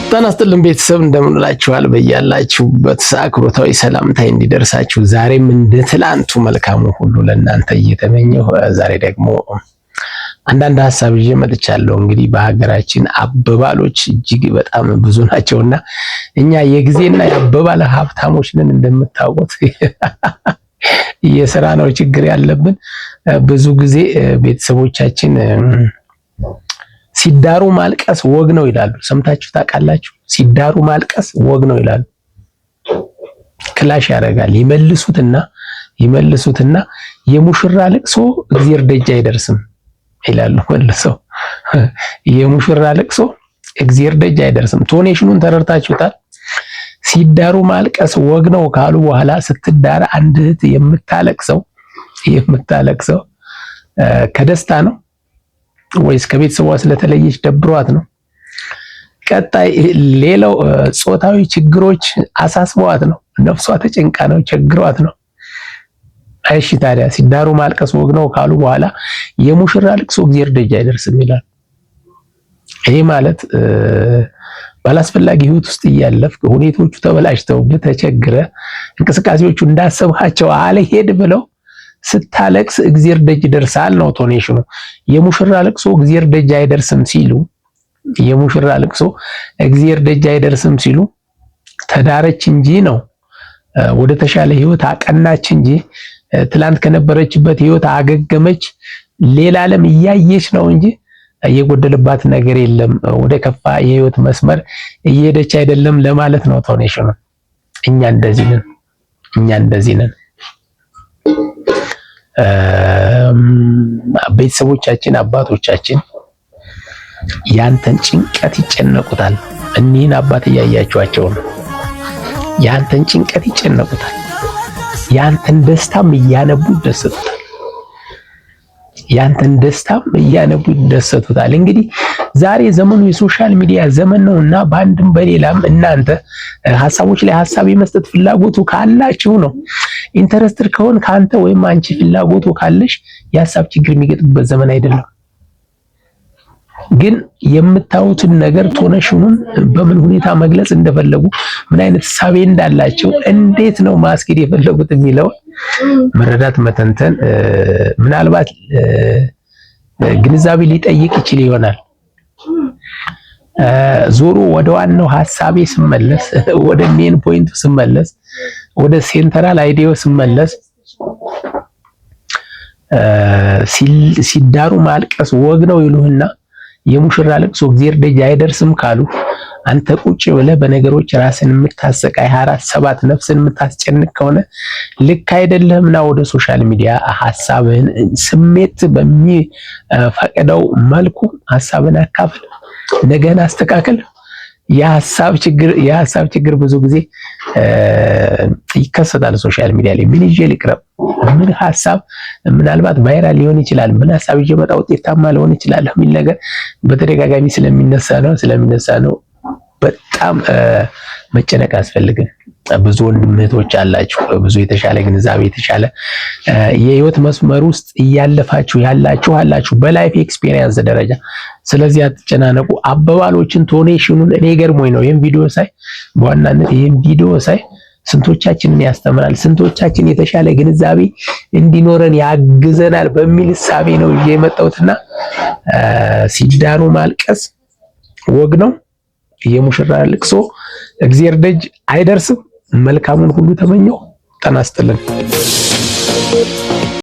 ጤና ይስጥልን ቤተሰብ እንደምንላችኋል በያላችሁበት አክብሮታዊ ሰላምታዬ እንዲደርሳችሁ ዛሬም እንደ ትላንቱ መልካሙ ሁሉ ለእናንተ እየተመኘሁ ዛሬ ደግሞ አንዳንድ ሐሳብ ይዤ መጥቻለሁ። እንግዲህ በሀገራችን አበባሎች እጅግ በጣም ብዙ ናቸውና እኛ የጊዜና የአበባል ሀብታሞች ነን እንደምታውቁት። የሥራ ነው ችግር ያለብን። ብዙ ጊዜ ቤተሰቦቻችን ሲዳሩ ማልቀስ ወግ ነው ይላሉ። ሰምታችሁ ታውቃላችሁ? ሲዳሩ ማልቀስ ወግ ነው ይላሉ። ክላሽ ያደርጋል። ይመልሱትና የሙሽራ ልቅሶ እግዚአብሔር ደጅ አይደርስም ይላሉ መልሰው። የሙሽራ ልቅሶ እግዚአብሔር ደጅ አይደርስም። ቶኔሽኑን ተረድታችሁታል? ሲዳሩ ማልቀስ ወግ ነው ካሉ በኋላ ስትዳራ አንድ እህት የምታለቅሰው ከደስታ ነው ወይስ ከቤተሰቧ ስለተለየች ደብሯት ነው? ቀጣይ ሌላው ጾታዊ ችግሮች አሳስበዋት ነው? ነፍሷ ተጨንቃ ነው? ቸግሯት ነው? እሺ ታዲያ ሲዳሩ ማልቀስ ወግ ነው ካሉ በኋላ የሙሽራ ልቅሶ እግዚአብሔር ደጅ አይደርስም ይላል። ይሄ ማለት ባላስፈላጊ ህይወት ውስጥ እያለፍክ ሁኔታዎቹ ተበላሽተው ተቸግረ እንቅስቃሴዎቹ እንዳሰብሃቸው አልሄድ ብለው ስታለቅስ እግዚአብሔር ደጅ ደርሳል ነው ቶኔሽኑ። የሙሽራ ልቅሶ እግዚአብሔር ደጅ አይደርስም ሲሉ ተዳረች እንጂ ነው፣ ወደ ተሻለ ህይወት አቀናች እንጂ ትላንት ከነበረችበት ህይወት አገገመች፣ ሌላ ዓለም እያየች ነው እንጂ እየጎደለባት ነገር የለም፣ ወደ ከፋ የህይወት መስመር እየሄደች አይደለም ለማለት ነው ቶኔሽኑ። እኛ እንደዚህ ነን። ቤተሰቦቻችን አባቶቻችን ያንተን ጭንቀት ይጨነቁታል። እኒህን አባት እያያችኋቸው ነው። ያንተን ጭንቀት ይጨነቁታል። ያንተን ደስታም እያነቡ ይደሰቱታል። እንግዲህ ዛሬ ዘመኑ የሶሻል ሚዲያ ዘመን ነውና በአንድም በሌላም እናንተ ሐሳቦች ላይ ሐሳብ የመስጠት ፍላጎቱ ካላችሁ ነው። ኢንተረስትድ ከሆን ካንተ ወይም አንቺ ፍላጎቱ ካለሽ የሐሳብ ችግር የሚገጥምበት ዘመን አይደለም። ግን የምታዩትን ነገር ቶኔሽኑን በምን ሁኔታ መግለጽ እንደፈለጉ ምን አይነት ሳቤ እንዳላቸው እንዴት ነው ማስኬድ የፈለጉት የሚለው መረዳት መተንተን ምናልባት ግንዛቤ ሊጠይቅ ይችል ይሆናል። ዞሮ ወደ ዋናው ሐሳቤ ስመለስ፣ ወደ ሜን ፖይንቱ ስመለስ፣ ወደ ሴንትራል አይዲያው ስመለስ ሲዳሩ ማልቀስ ወግ ነው ይሉህና የሙሽራ ልቅሶ እግዚአብሔር ደጅ አይደርስም ካሉ አንተ ቁጭ ብለህ በነገሮች ራስን የምታሰቃይ 24/7 ነፍስን የምታስጨንቅ ከሆነ ልክ አይደለምና ወደ ሶሻል ሚዲያ ሐሳብህን ስሜት በሚፈቅደው መልኩ ሐሳብን አካፍል፣ ነገን አስተካክል። የሐሳብ ችግር ብዙ ጊዜ ይከሰታል ሶሻል ሚዲያ ላይ። ምን ይዤ ልቅረብ? ምን ሐሳብ ምናልባት ቫይራል ሊሆን ይችላል፣ ምን ሐሳብ ይዤ መጣ ውጤታማ ሊሆን ይችላል የሚል ነገር በተደጋጋሚ ስለሚነሳ ነው። በጣም መጨነቅ አያስፈልግም። ብዙ ወንድም እህቶች አላችሁ፣ ብዙ የተሻለ ግንዛቤ የተሻለ የህይወት መስመር ውስጥ እያለፋችሁ ያላችሁ በላይፍ ኤክስፒሪየንስ ደረጃ። ስለዚህ አትጨናነቁ። አበባሎችን ቶኔሽኑን እኔ ገርሞኝ ነው ይሄን ቪዲዮ ሳይ ስንቶቻችንን ያስተምራል፣ ስንቶቻችን የተሻለ ግንዛቤ እንዲኖረን ያግዘናል በሚል እሳቤ ነው የመጣሁትና ሲዳሩ ማልቀስ ወግ ነው፣ የሙሽራ ልቅሶ እግዚአብሔር ደጅ አይደርስም። መልካሙን ሁሉ ተመኘው። ጤና ይስጥልን።